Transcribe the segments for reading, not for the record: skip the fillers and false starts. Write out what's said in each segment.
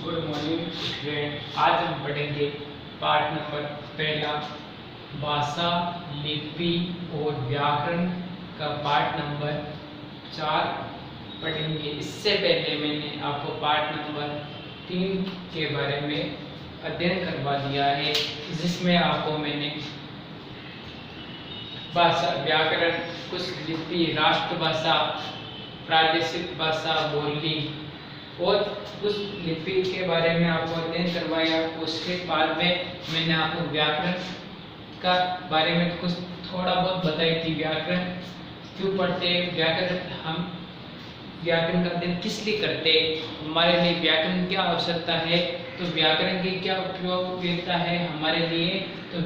Good morning student. आज हम पढ़ेंगे पाठ नंबर पहला, भाषा, लिपि और व्याकरण का पाठ नंबर 4 पढ़ेंगे। इससे पहले मैंने आपको पाठ नंबर 3 के बारे में अध्ययन करवा दिया है, जिसमें आपको मैंने भाषा, व्याकरण, कुछ लिपि, राष्ट्रभाषा, प्रादेशिक भाषा, बोली और उस लिपि के बारे में आपको अध्ययन करवाया। उसके बाद में मैंने आपको व्याकरण का बारे में कुछ थोड़ा बहुत बताई थी। व्याकरण क्यों पढ़ते हैं, व्याकरण हम व्याकरण का अध्ययन किस लिए करते हैं, हमारे लिए व्याकरण क्या आवश्यकता है, तो व्याकरण की क्या उपयोगिता है हमारे लिए। तो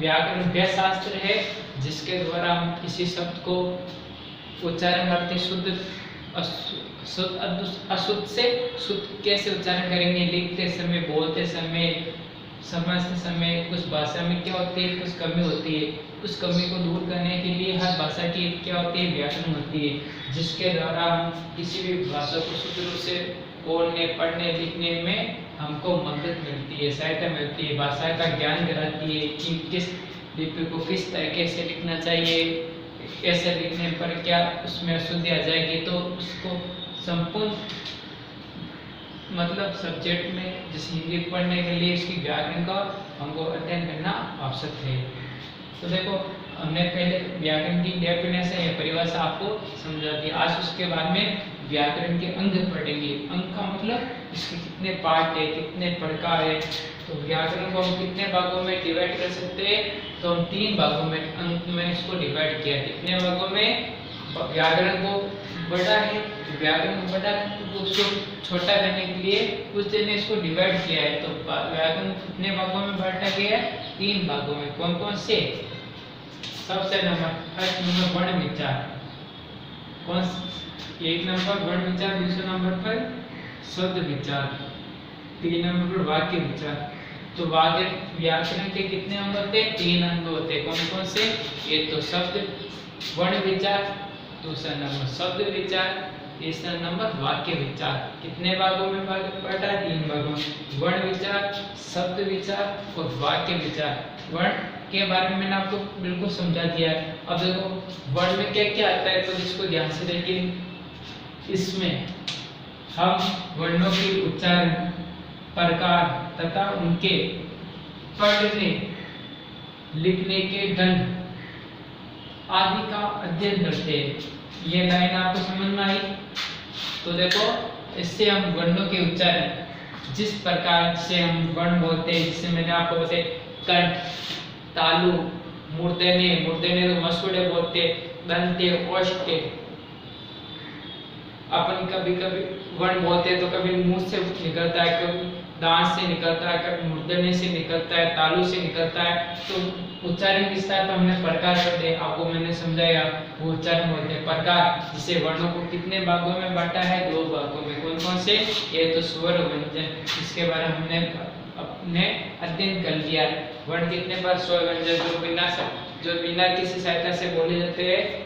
व्याकरण वह शास्त्र है जिसके द्वारा हम किसी शब्द को उच्चारण करते, शुद्ध अशुद्ध से शुद्ध कैसे उच्चारण करेंगे, लिखते समय, बोलते समय, समझते समय। कुछ भाषा में क्या होती है, कुछ कमी होती है। उस कमी को दूर करने के लिए हर भाषा की क्या होती है, व्याकरण होती है, जिसके द्वारा हम किसी भी भाषा को शुद्ध रूप से बोलने, पढ़ने, लिखने में हमको मदद मिलती है, सहायता मिलती है। भाषा का ज्ञान कराती है कि किस लिपि को किस तरीके से लिखना चाहिए, कैसे लिखने पर क्या उसमें अशुद्धि आ जाएगी। तो उसको संपूर्ण मतलब सब्जेक्ट में जैसे हिंदी पढ़ने के लिए इसकी व्याकरण का हमको अध्ययन करना आवश्यक है। तो देखो, हमने पहले व्याकरण की डेफिनेशन या परिभाषा आपको समझा दी। आज उसके बाद में व्याकरण के अंग पढ़ेंगे। अंग का मतलब इसके कितने पार्ट है, कितने प्रकार है। तो व्याकरण को हम कितने भागों में डिवाइड कर सकते हैं, तो हम 3 भागों में अंक में इसको डिवाइड किया। कितने भागों में, व्याकरण को बड़ा है, व्याकरण को बड़ा उसको छोटा करने के लिए उस दिन इसको डिवाइड किया है। तो व्याकरण कितने भागों में बांटा गया है, 3 भागों में। कौन कौन से? सबसे फर्स्ट नंबर वर्ण विचार। कौन? 1 नंबर वर्ण विचार, दूसरे नंबर पर शब्द विचार, 3 नंबर पर वाक्य विचार। तो वाक्य व्याकरण के कितने अंग होते हैं? 3 अंग होते हैं। कौन कौन से? एक तो शब्द वर्ण विचार, दूसरा नंबर शब्द विचार, तीसरा नंबर वाक्य विचार। कितने भागों में बांटा है? 3 भागों में। वर्ण विचार, शब्द विचार और वाक्य विचार। वर्ण के बारे में मैंने आपको बिल्कुल समझा दिया है। अब देखो वर्ण में क्या क्या आता है, तो इसको ध्यान से देखिए। इसमें हम वर्णों के उच्चारण, प्रकार तथा उनके पढ़ने लिखने के ढंग आदि का अध्ययन करते हैं। ये लाइन आपको समझ में आई? तो देखो, इससे हम वर्णों के उच्चारण, जिस प्रकार से हम वर्ण बोलते हैं, जिससे मैंने आपको बताया कंठ, तालु, मूर्धन्य, मूर्धन्य तो मसूड़े बोलते, दंते, ओष्ठ्य। अपन कभी कभी वर्ण बोलते तो कभी मुंह से निकलता है, कभी दांत से निकलता है, कभी मूर्धन्य से निकलता है, तालु से निकलता है। तो उच्चारण किस तरह, तो हमने प्रकार करते हैं, आपको मैंने समझाया। वो उच्चारण बोलते हैं प्रकार, जिसे वर्णों को कितने भागों में बांटा है? 2 भागों में। कौन कौन से? ये तो स्वर व्यंजन, इसके बारे में हमने अपने अध्ययन कर लिया। वर्ण कितने बार? स्वर व्यंजन, जो बिना किसी सहायता से बोले जाते हैं,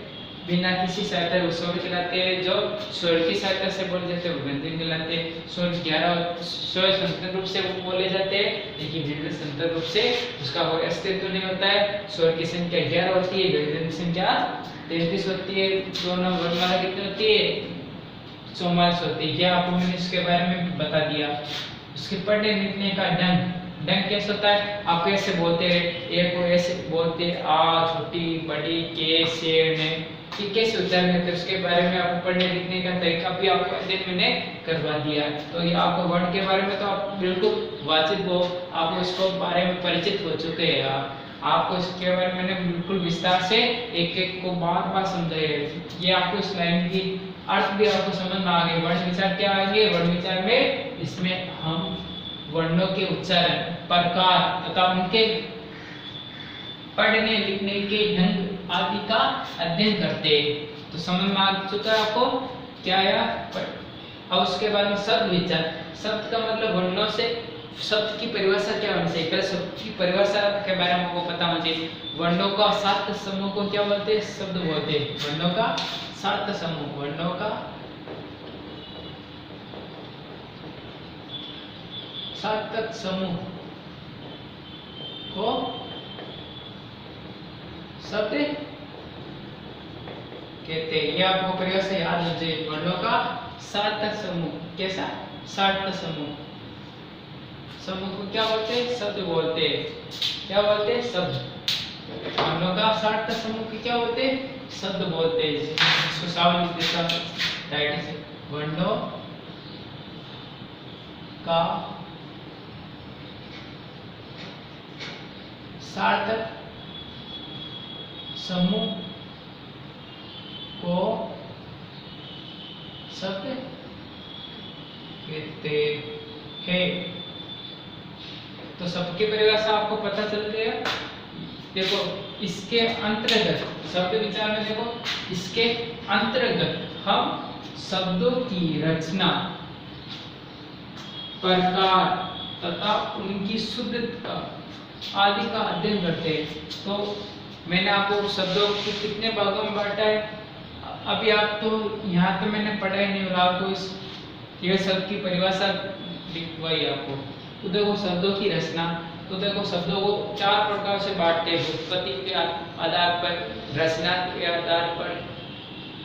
बिना किसी सहायता वो स्वर कहलाते हैं। जो स्वर की सहायता से बोले जाते हैं वो व्यंजन कहलाते हैं। स्वर 11 स्वर स्वतंत्र रूप से वो बोले जाते हैं, लेकिन व्यंजन स्वतंत्र रूप से उसका कोई अस्तित्व नहीं होता है। स्वर की संख्या 11 होती है, व्यंजन की संख्या 33 होती है। दोनों वर्णमाला कितनी होती है? 44 होती है। यह आपको मैंने इसके बारे में बता दिया। उसके पढ़ने लिखने का ढंग, ढंग कैसे होता है? आप कैसे बोलते हैं? एक को ऐसे बोलते आ, छोटी, बड़ी, के, से, ने, कि कैसे उच्चारण करते हैं, उसके बारे में आपको पढ़ने लिखने का तरीका भी आपको अध्ययन मैंने करवा दिया है। तो ये आपको वर्ण के बारे में तो आप बिल्कुल वाचित हो, आप उसको बारे में परिचित हो चुके हैं। आपको इसके बारे में मैंने बिल्कुल विस्तार से एक एक को बार बार समझाया है। ये आपको इस लाइन की अर्थ भी आपको समझ में आ गए। वर्ण विचार क्या आएंगे? वर्ण विचार में इसमें हम वर्णों के उच्चारण, प्रकार तथा उनके पढ़ने लिखने के ढंग आदि का अध्ययन करते हैं। तो समझ में आ चुका है आपको क्या आया? अब उसके बाद में शब्द विचार। शब्द का मतलब वर्णों से, शब्द की परिभाषा क्या होनी चाहिए? पहले शब्द की परिभाषा के बारे में आपको पता होना चाहिए। वर्णों का 7 समूह को क्या बोलते हैं? शब्द बोलते हैं। वर्णों का 7 समूह, वर्णों का सार्थक समूह को शब्द कहते हैं। ये आपको प्रयोग से याद हो जाए, वर्णों का सार्थक समूह। कैसा सार्थक समूह? समूह को क्या बोलते हैं? शब्द बोलते हैं। क्या बोलते हैं? शब्द। वर्णों का सार्थक समूह के क्या बोलते हैं? शब्द बोलते हैं। इसको सावधान देता डायरेक्ट से, वर्णों का सार्थक समूह को शब्द कहते हैं। तो सबके परिभाषा आपको पता चल गया। देखो इसके अंतर्गत शब्द विचार में देखो, इसके अंतर्गत हम शब्दों की रचना, प्रकार तथा उनकी शुद्धता आदि का अध्ययन करते हैं। तो मैंने आपको शब्दों को कितने भागों में बांटा है अभी आप तो यहाँ पे मैंने पढ़ा ही नहीं, और आपको इस ये शब्द की परिभाषा लिखवाई आपको। तो देखो शब्दों की रचना, तो देखो शब्दों को 4 प्रकार से बांटते हैं। उत्पत्ति के आधार पर, रचना के आधार पर,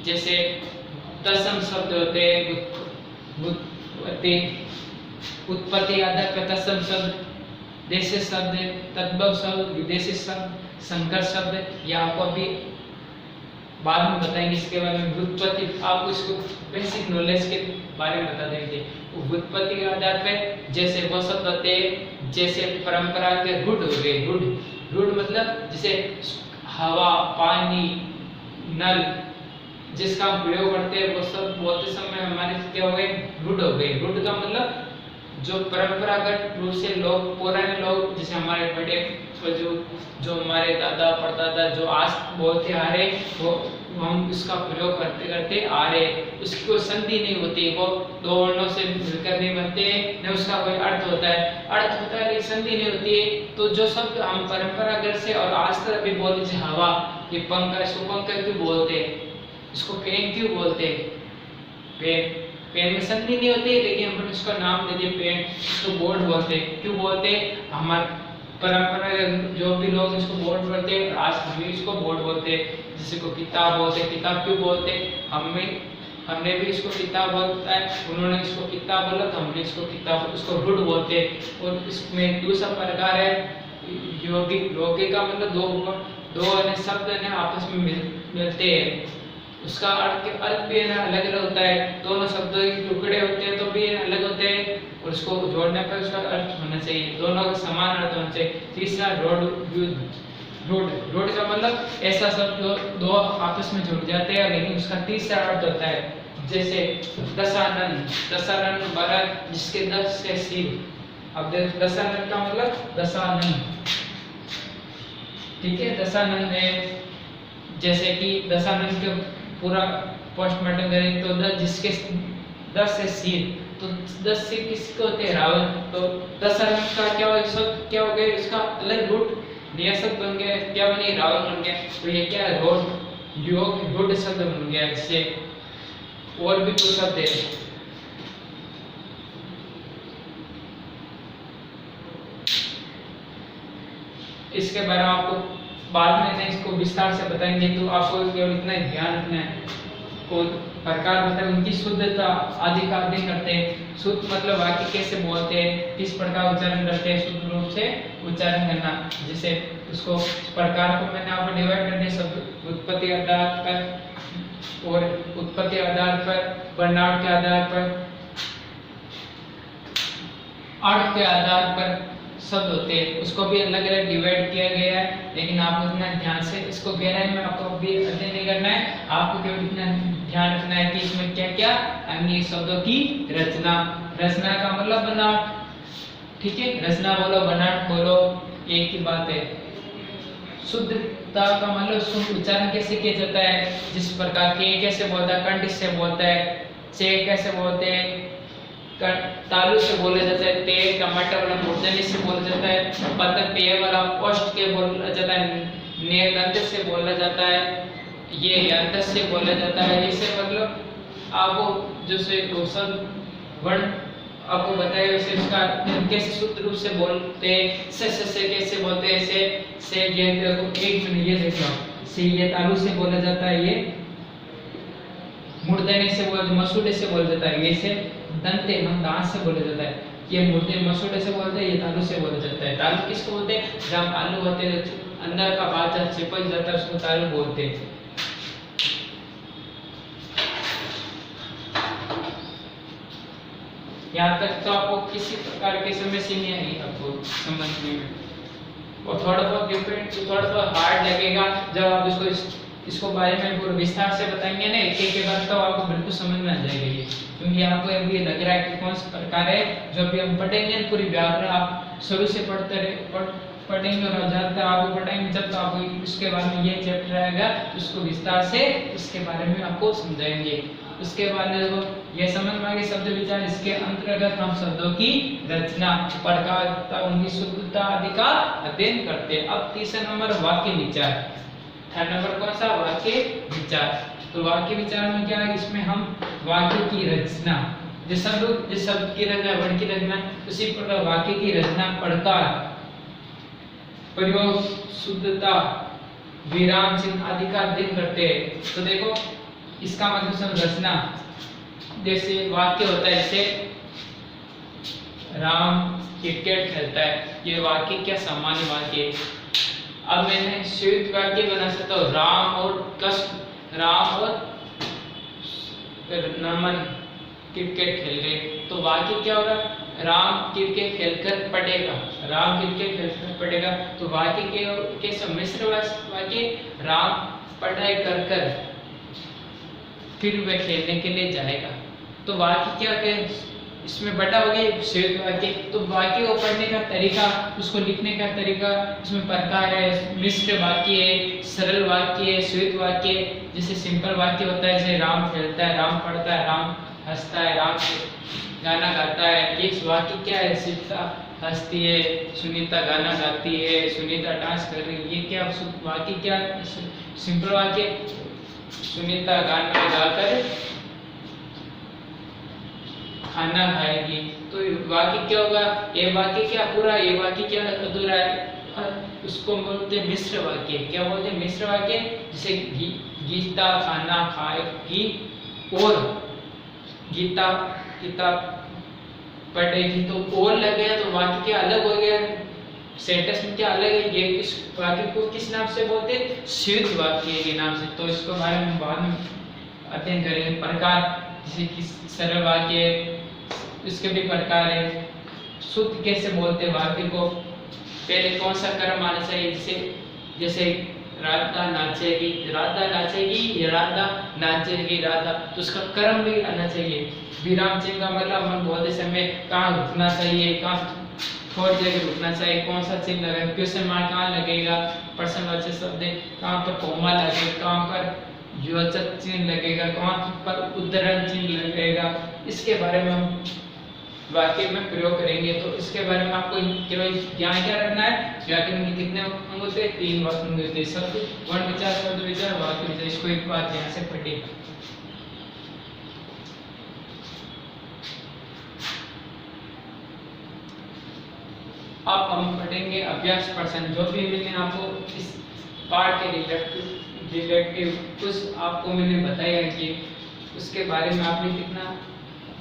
जैसे तत्सम शब्द होते हैं, उत्पत्ति आधार पर तत्सम शब्द, देशी शब्द, तद्भव शब्द, विदेशी शब्द, संकर शब्द। या आपको अभी बाद में बताएंगे इसके बारे में। व्युत्पत्ति आपको इसको बेसिक नॉलेज के बारे में बता देंगे। व्युत्पत्ति के आधार पे जैसे वो शब्द होते हैं, जैसे परंपरा के रूढ़ हो गए। रूढ़ मतलब जैसे हवा, पानी, नल, जिसका हम प्रयोग करते हैं वो सब बोलते समय हमारे क्या हो गए? रूढ़ हो गए। रूढ़ का मतलब जो परंपरागत रूप से लोग, पुराने लोग, जैसे हमारे बड़े जो हमारे दादा परदादा जो आज बोलते आ रहे, वो हम उसका प्रयोग करते करते आ रहे। उसकी कोई संधि नहीं होती, वो 2 वर्णों से मिलकर नहीं बनते, न उसका कोई अर्थ होता है। अर्थ होता है लेकिन संधि नहीं होती है। तो जो शब्द हम परंपरागत से और आज तक भी बोलते, जैसे हवा, ये पंखा, इसको पंखा क्यों बोलते हैं? इसको पेन क्यों बोलते हैं? पेन में संधि नहीं होती, लेकिन हम इसका नाम दे दिए पेन। इसको बोर्ड बोलते हैं। क्यों बोलते हैं? हमारे परंपरा जो भी लोग इसको बोर्ड बोलते हैं, आज हम भी इसको बोर्ड बोलते हैं। जैसे को किताब बोलते हैं। किताब क्यों बोलते हैं? हमने भी इसको किताब बोलता है, उन्होंने इसको किताब बोला तो हमने इसको किताब, इसको रूढ़ बोलते हैं। और इसमें दूसरा प्रकार है यौगिक। यौगिक का मतलब दो शब्द आपस में मिलते हैं, उसका अर्थ भी अलग अलग होता है। दोनों शब्दों के टुकड़े होते हैं तो भी अलग होते हैं, और उसको जोड़ने पर उसका अर्थ होना चाहिए, दोनों का समान अर्थ होना चाहिए। तीसरा रोड का मतलब ऐसा शब्द जो 2 आपस में जुड़ जाते हैं लेकिन उसका तीसरा अर्थ होता है। जैसे दशानन बारह, जिसके 10 से सिर। अब दशानन का मतलब दशानन, ठीक है। दशानन है, जैसे कि दशानन के पूरा पोस्टमार्टम करें तो 10, जिसके 10 से सिर, तो 10 सिर किसके होते हैं? रावण। तो दशानन का क्या हो गया? इसका अलग रूट नया शब्द बन गया, क्या बने? रावण बन गया। तो ये क्या है? रोड शब्द बन गया। जिससे और भी कुछ शब्द है, इसके बारे में आपको बाद में इसको विस्तार से बताएंगे। तो आपको केवल इतना ध्यान रखना है, कोई प्रकार मतलब उनकी शुद्धता आदि का अध्ययन करते हैं। शुद्ध मतलब वाक्य कैसे बोलते हैं, किस प्रकार उच्चारण करते हैं, शुद्ध रूप से उच्चारण करना। जैसे उसको प्रकार को मैंने आपको डिवाइड कर दिया, शब्द उत्पत्ति आधार पर, और उत्पत्ति आधार पर, बनावट के आधार पर, अर्थ के आधार पर शब्द होते हैं। उसको भी अलग अलग डिवाइड किया गया है, लेकिन आपको इतना ध्यान से इसको गहराई में आपको भी अध्ययन नहीं करना है। आपको केवल इतना ध्यान रखना है कि इसमें क्या क्या अन्य शब्दों की रचना। रचना का मतलब बनावट, ठीक है। रचना बोलो, बनावट बोलो, एक ही बात है। शुद्धता का मतलब शुद्ध उच्चारण कैसे किया जाता है, जिस प्रकार के कैसे बोलता है, कंठ से बोलता है, से कैसे बोलते हैं, तालु से बोला जाता है, ते टमाटर वाला मूर्धन्य से बोला जाता है, पतक पे वाला पोस्ट के बोला जाता है, ने दंत से बोला जाता है, ये यंत्र से बोला जाता है। इससे मतलब आपको जो से शब्द वर्ण आपको बताया वैसे इसका कैसे शुद्ध रूप से बोलते हैं, से कैसे बोलते हैं, से ये देखो 1 मिनट ये देखो, से ये तालु से बोला जाता है, ये मूर्धन्य से बोला, मसूड़े से बोला जाता है, ये से दंते दांत से बोला जाता है, ये मूर्धन्य मसूड़े से बोलते हैं, ये तालु से बोला जाता है। तालु किसको बोलते हैं, जब आलू होते हैं अंदर का भाग जब चिपक जाता है उसको तालु बोलते हैं। यहाँ तक तो आपको किसी प्रकार की समस्या नहीं आएगी आपको समझने में, और थोड़ा बहुत डिफरेंट, थोड़ा बहुत हार्ड लगेगा जब आप इसको बारे में पूरा विस्तार से बताएंगे ना एक एक के बाद, तो आपको बिल्कुल समझ में आ जाएगा ये, क्योंकि आपको अभी लग रहा है कि कौन सा प्रकार है जो भी हम पढ़ेंगे पूरी व्याकरण आप शुरू से पढ़ेंगे और ज्यादातर आपको पढ़ेंगे जब, तो आपको इसके बारे में ये चैप्टर आएगा उसको विस्तार से इसके बारे में आपको समझाएंगे। उसके बाद ये समझ में आगे शब्द विचार, इसके अंतर्गत हम शब्दों की रचना, प्रकारता, उनकी शुद्धता आदि का अध्ययन करते हैं। अब तीसरा नंबर वाक्य विचार, थर्ड नंबर कौन सा, वाक्य विचार। तो वाक्य विचार में क्या है, इसमें हम वाक्य की रचना, जिस शब्द की रचना, वर्ड की रचना, उसी प्रकार वाक्य की रचना, प्रकार, प्रयोग, शुद्धता, विराम चिन्ह आदि का अध्ययन करते हैं। तो देखो इसका मतलब रचना, जैसे वाक्य होता है, जैसे राम क्रिकेट खेलता है, ये वाक्य क्या सामान्य वाक्य है। अब मैंने संयुक्त वाक्य बना सकता हूँ, राम और कष्ट, राम और नमन क्रिकेट खेल रहे, तो वाक्य क्या होगा, राम क्रिकेट खेलकर पढ़ेगा, राम क्रिकेट खेलकर पढ़ेगा। तो वाक्य के मिश्र वाक्य, राम पढ़ाई कर कर फिर वह खेलने के लिए जाएगा। तो वाक्य क्या है, इसमें बटा हो गया संयुक्त वाक्य। तो वाक्य को पढ़ने का तरीका, उसको लिखने का तरीका, इसमें प्रकार है, मिश्र वाक्य है, सरल वाक्य है, संयुक्त वाक्य है। जैसे सिंपल वाक्य होता है, जैसे राम खेलता है, राम पढ़ता है, राम हंसता है, राम गाना गाता है। ये वाक्य क्या है, सीता हंसती है, सुनीता गाना गाती है, सुनीता डांस कर रही है। ये क्या वाक्य, क्या सिंपल वाक्य, सुनीता गाना गाकर खाना खाएगी। तो वाक्य क्या होगा, ये वाक्य क्या पूरा, ये वाक्य क्या अधूरा है, उसको बोलते हैं मिश्र वाक्य। क्या बोलते हैं, मिश्र वाक्य। जैसे गीता खाना खाएगी और गीता किताब पढ़ेगी, तो और लगेगा तो वाक्य क्या अलग हो गया, सेंटेंस में क्या अलग है। ये इस वाक्य को किस नाम से बोलते हैं, संयुक्त वाक्य के नाम से। तो इसको बारे में बाद में अध्ययन करेंगे। प्रकार, जैसे कि सरल वाक्य, इसके भी प्रकार है। शुद्ध कैसे बोलते हैं वाक्य को, पहले कौन सा कर्म आना चाहिए, जैसे राधा नाचेगी, राधा नाचेगी, राधा नाचेगी, राधा, तो उसका कर्म भी आना चाहिए। विराम चिन्ह का मतलब हम बोलते समय कहाँ रुकना चाहिए, कहाँ थोड़ी जगह रुकना चाहिए, कौन सा चिन्ह लगेगा, क्वेश्चन मार्क कहाँ लगेगा, प्रश्नवाचक शब्द कहाँ पर कोमा लगेगा, कहाँ पर योजक चिन्ह लगेगा, कहाँ पर उद्धरण चिन्ह लगेगा। इसके बारे में हम वाक्य में प्रयोग करेंगे। तो इसके बारे में आपको केवल ज्ञान क्या रखना है, व्याकरण के कितने अंग होते हैं, 3 अंग होते हैं, शब्द, वर्ण विचार, शब्द विचार, वाक्य विचार। इसको एक बार ध्यान से पढ़िए। अब हम पढ़ेंगे अभ्यास प्रश्न। जो भी मैंने आपको इस पाठ के रिलेटिव कुछ आपको मैंने बताया कि उसके बारे में आपने कितना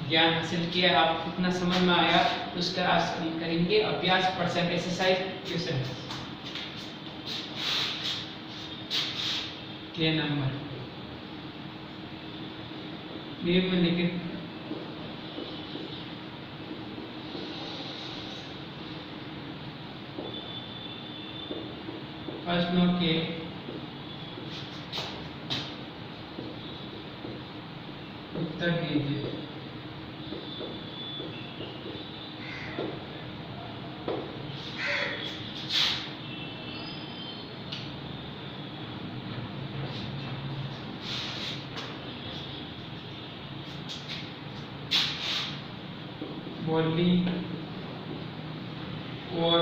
ज्ञान हासिल किया, आप कितना समझ में आया, उसका आज हम करेंगे अभ्यास प्रश्न, एक्सरसाइज क्वेश्चन के नंबर निम्नलिखित प्रश्नों के उत्तर दीजिए। बोली और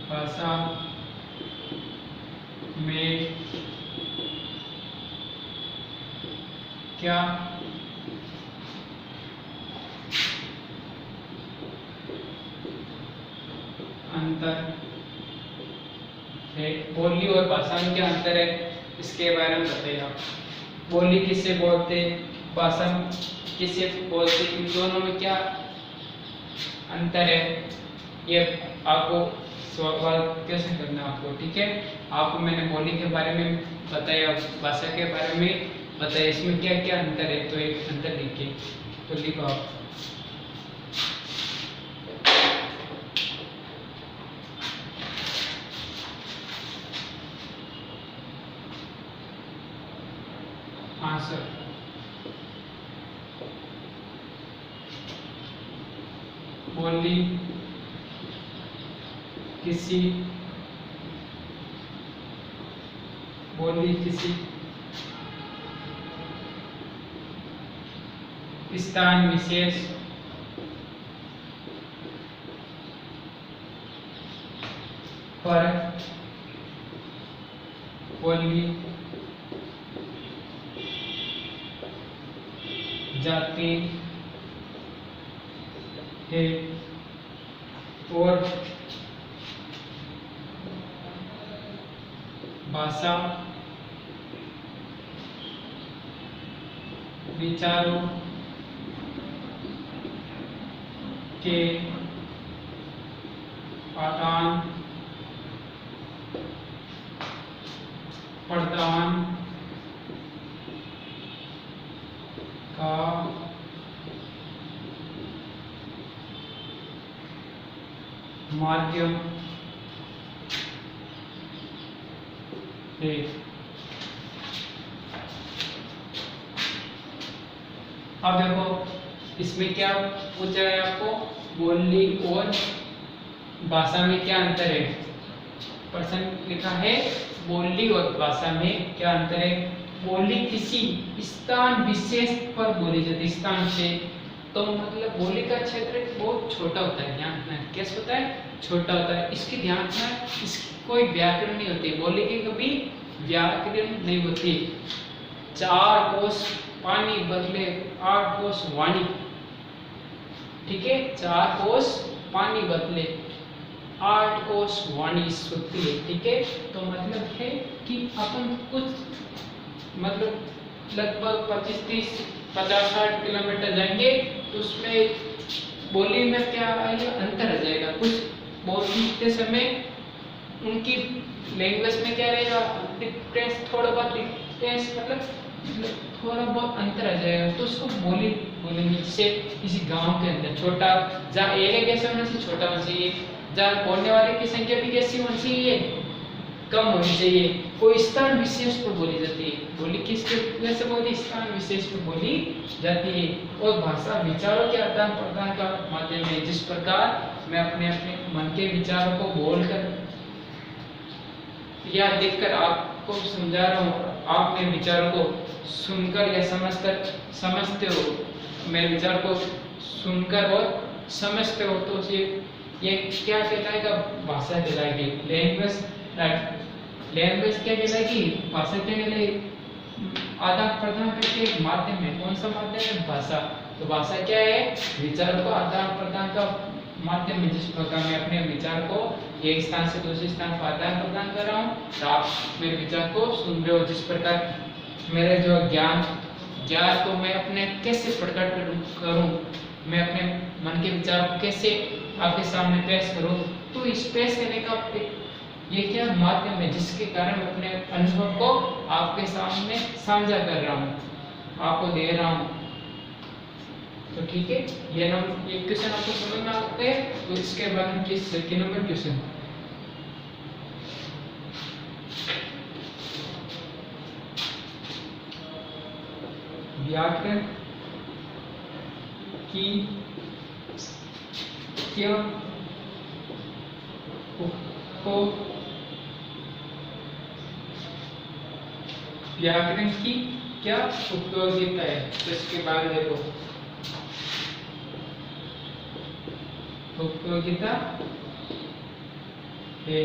भाषा में क्या अंतर है? बोली और भाषा में क्या अंतर है, इसके बारे में बताइए आप। बोली किससे बोलते, भाषा किससे बोलते, इन दोनों में क्या अंतर है, ये आपको सवाल कैसे करना है आपको। ठीक है, आपको मैंने बोली के बारे में बताया, भाषा के बारे में बताया, इसमें क्या क्या अंतर है, तो एक अंतर लिखिए। तो लिखो आप। आंसर बोली किसी स्थान विशेष पर बोली जाती है और भाषा विचारों के आदान प्रदान का माध्यम है। अब देखो इसमें क्या पूछा है आपको, बोली और भाषा में क्या अंतर है। प्रश्न लिखा है बोली और भाषा में क्या अंतर है। बोली किसी स्थान विशेष पर बोली जाती, स्थान से, तो मतलब बोली का क्षेत्र बहुत छोटा होता है, ध्यान रखना। कैसे होता है, छोटा होता है। इसकी ध्यान रखना, इसकी कोई व्याकरण नहीं होती, बोली की कभी व्याकरण नहीं होती। 4 कोश पानी बदले 8 कोश वाणी। ठीक है, 4 कोश पानी बदले 8 कोश वाणी होती है। ठीक है, तो मतलब है कि अपन कुछ मतलब लगभग 25-30-50-60 किलोमीटर जाएंगे तो उसमें बोली में क्या आएगा, अंतर आ जाएगा। कुछ बोलते समय उनकी लैंग्वेज में क्या रहेगा, डिफरेंस, थोड़ा बहुत डिफरेंस, मतलब थोड़ा बहुत अंतर आ जाएगा, तो उसको बोली बोलेंगे। जैसे किसी गांव के अंदर छोटा, जहाँ एरिया कैसा होना चाहिए, छोटा होना चाहिए, जहाँ बोलने वाले की संख्या भी कैसी होनी चाहिए, कम होनी चाहिए। कोई स्थान विशेष पर बोली जाती है। बोली किसके वैसे बोली, स्थान विशेष पर बोली जाती है। और भाषा विचारों के आदान प्रदान का माध्यम है। जिस प्रकार मैं अपने अपने मन के विचारों को बोलकर या देखकर आपको समझा रहा हूँ, आप मेरे विचारों को सुनकर या समझते हो, मेरे विचार को सुनकर और समझते हो, तो ये क्या कहलाएगा, भाषा कहलाएगी। लैंग्वेज क्या कहलाएगी, भाषा क्या कहलाएगी। आदान प्रदान करके एक माध्यम है, कौन सा माध्यम है, भाषा। तो भाषा क्या है, विचार को आदान प्रदान का माध्यम है। जिस प्रकार मैं अपने विचार को एक स्थान से दूसरे स्थान पर आदान प्रदान कर रहा हूँ, तो आप मेरे विचार को सुन रहे हो। जिस प्रकार मेरे जो ज्ञान को मैं अपने कैसे प्रकट करूं, मैं अपने मन के विचार को कैसे आपके सामने पेश करूं, तो इस पेश करने का ये क्या माध्यम है, जिसके कारण मैं अपने अनुभव को आपके सामने साझा कर रहा हूं, आपको दे रहा हूं। तो ठीक है, ये क्वेश्चन आपको समझ में आते हैं। तो इसके बाद हम किस नंबर क्वेश्चन, व्याकरण की क्या व्याकरण की क्या उपयोगिता है, तो इसके बाद देखो उपयोगिता है।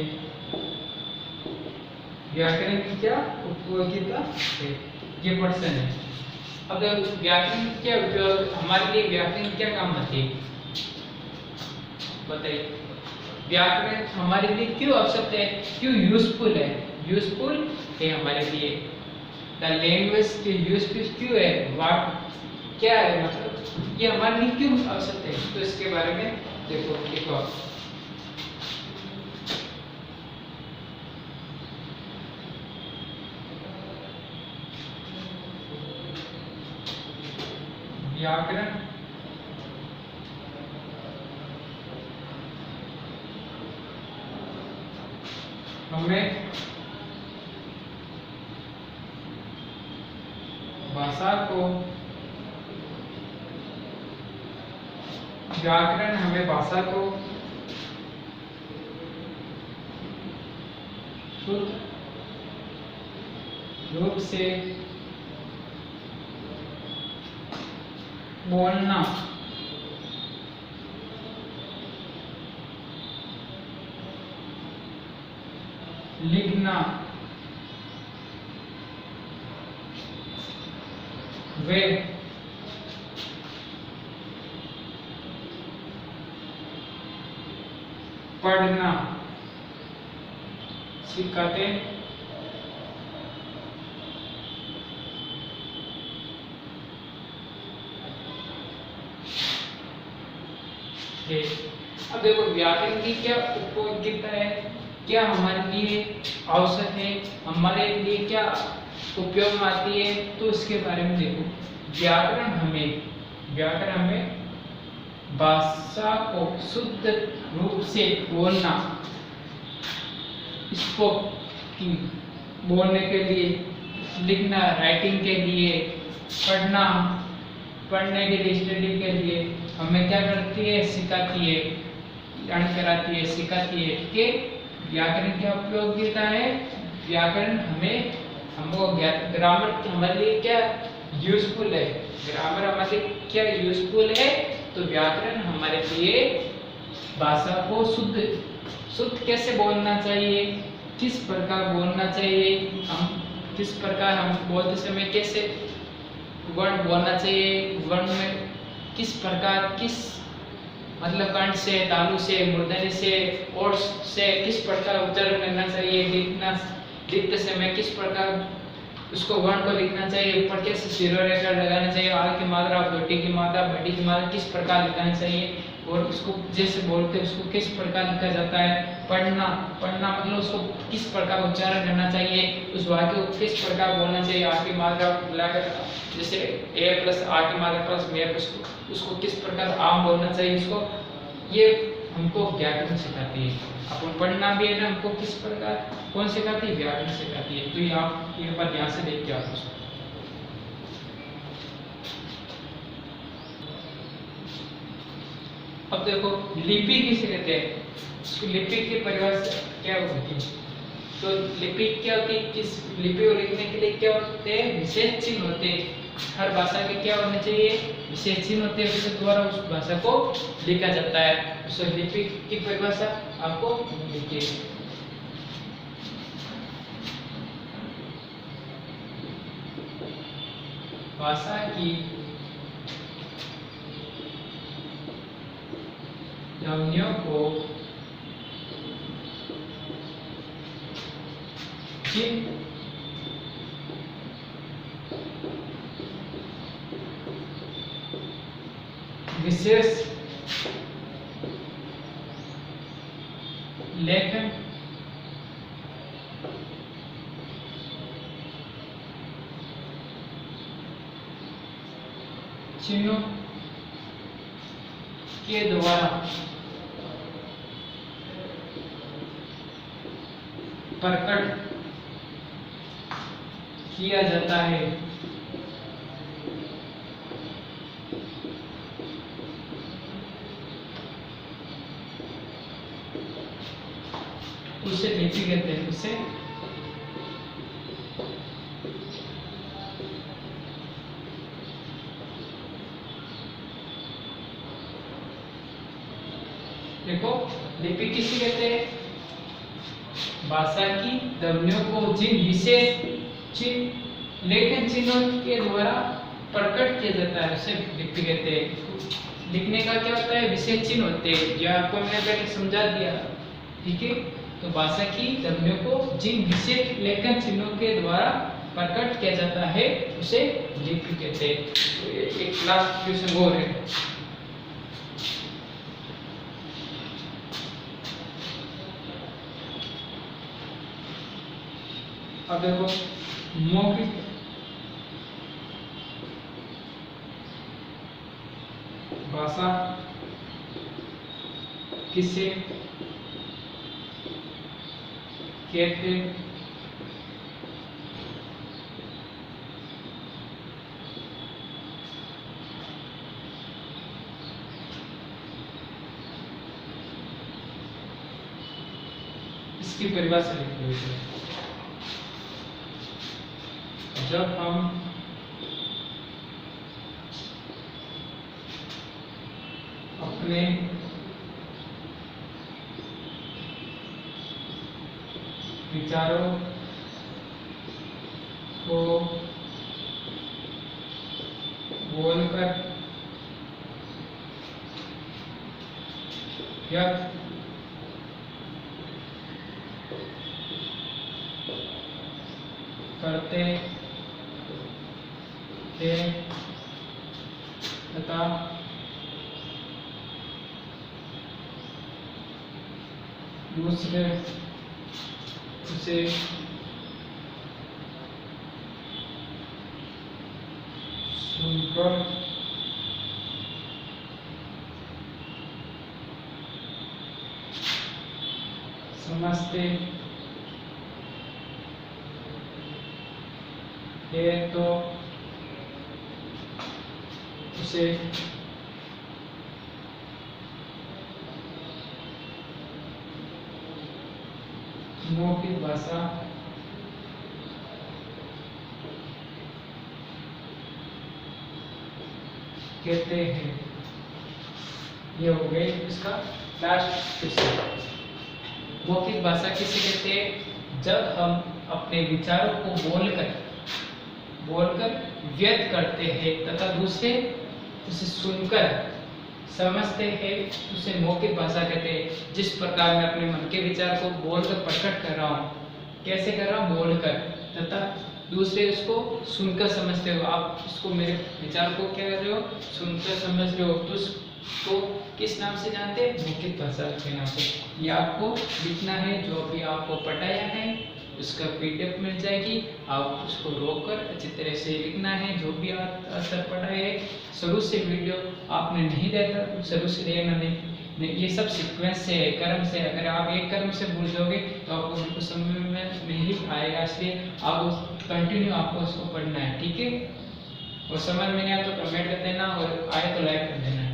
व्याकरण की क्या उपयोगिता है, ये प्रश्न है। अब व्याकरण क्या उपयोग, हमारे लिए व्याकरण क्या काम आती है बताइए। व्याकरण हमारे लिए क्यों आवश्यक है, क्यों यूजफुल है, यूजफुल है हमारे लिए। द लैंग्वेज की यूजफुल क्यों है, व्हाट क्या है, मतलब ये हमारे लिए क्यों आवश्यक है, तो इसके बारे में देखो। व्याकरण हमें भाषा को, व्याकरण हमें भाषा को शुद्ध रूप से बोलना, लिखना वे पढ़ना सिखाते थे। अब देखो व्याकरण की क्या उपयोगिता है, क्या हमारे लिए आवश्यक है, हमारे लिए क्या उपयोग में आती है, तो इसके बारे में देखो। व्याकरण हमें भाषा को शुद्ध रूप से बोलना, इसको बोलने के लिए, लिखना राइटिंग के लिए, पढ़ने के लिए, स्टडी के लिए हमें क्या करती है, सिखाती है, लर्न कराती है, सिखाती है कि व्याकरण क्या उपयोगिता है। व्याकरण हमको ग्रामर हमारे लिए क्या यूजफुल है, ग्रामर हमारे लिए क्या यूजफुल है, तो व्याकरण हमारे लिए भाषा को शुद्ध कैसे बोलना चाहिए, किस प्रकार बोलना चाहिए, हम किस प्रकार हम बोलते समय कैसे वर्ण बोलना चाहिए, वर्ण में किस प्रकार, किस मतलब कंठ से, तालु से, मूर्धन्य से, और से किस प्रकार उच्चारण करना चाहिए, लिखते समय किस प्रकार उसको वर्ण को लिखना चाहिए, ऊपर कैसे शिरोरेखा लगाना चाहिए, आल की मात्रा, घोटी की मात्रा, बड़ी की मात्रा किस प्रकार लिखना चाहिए, और उसको जैसे बोलते हैं उसको किस प्रकार लिखा जाता है। पढ़ना मतलब उसको किस प्रकार उच्चारण करना चाहिए, उस वाक्य को किस प्रकार बोलना चाहिए, आ की मात्रा मिलाकर जैसे ए प्लस आ की मात्रा प्लस मे प्लस, उसको किस प्रकार आम बोलना चाहिए, उसको ये हमको व्याकरण सिखाती है। अपन पढ़ना भी है ना, हमको किस प्रकार कौन सिखाती है, व्याकरण सिखाती है। तो ये आप एक बार ध्यान से देख के आप उसको अब देखो लिपि किसे कहते हैं, लिपि की परिभाषा क्या होती है, तो लिपि क्या होती है, किस लिपि को लिखने के लिए क्या होते हैं, विशेष चिन्ह होते हैं। हर भाषा के क्या होने चाहिए, विशेष चिन्ह होते हैं, जिसके द्वारा उस भाषा को लिखा जाता है। उस लिपि की परिभाषा आपको लिखिए। भाषा की ध्वनियों को चिन्ह विशेष लेखन चिन्हों के द्वारा प्रकट किया जाता है। उसे लिपि कहते हैं। उसे देखो लिपि किसे कहते हैं, भाषा की ध्वनियों को जिन विशेष चिन्ह लेखन चिन्हों के द्वारा प्रकट किया जाता है उसे लिपि कहते हैं। लिखने का क्या होता है, विशेष चिन्ह होते हैं, जो आपको मैंने पहले समझा दिया। ठीक है, तो भाषा की ध्वनियों को जिन विशेष लेखन चिन्हों के द्वारा प्रकट किया जाता है उसे लिपि कहते हैं। तो एक लास्ट क्वेश्चन और है, अब देखो मौखिक भाषा किसे कहते इसकी परिभाषा लिखी हुई है। जब हम अपने विचारों को बोलकर व्यक्त करते हैं तथा दूसरे उसे सुनकर समझते हैं तो उसे मौखिक भाषा कहते हैं। ये हो गई इसका लास्ट क्वेश्चन। मौखिक भाषा किसे कहते हैं, जब हम अपने विचारों को बोलकर व्यक्त करते हैं तथा दूसरे उसे सुनकर समझते हैं, उसे मौखिक भाषा कहते हैं। जिस प्रकार मैं अपने मन के विचार को बोलकर प्रकट कर रहा हूँ, कैसे कर रहा हूँ, बोलकर, तथा दूसरे उसको सुनकर समझते हो। आप इसको मेरे विचार को क्या कर रहे हो, सुनकर समझ रहे हो, तो उसको किस नाम से जानते हैं, मौखिक भाषा के नाम से। ये आपको लिखना है, जो भी आपको पढ़ाया है उसका पीडीएफ मिल जाएगी, आप उसको रोककर अच्छी तरह से लिखना है। जो भी आप सर पढ़ा है शुरू से वीडियो आपने नहीं देखा तो शुरू से देखना नहीं, ये सब सीक्वेंस से है, क्रम से। अगर आप एक क्रम से भूल जाओगे तो आपको बिल्कुल समझ में नहीं आएगा, इसलिए आप कंटिन्यू आपको उसको पढ़ना है। ठीक है, और समझ में नहीं आया तो कमेंट कर देना, और आए तो लाइक कर देना।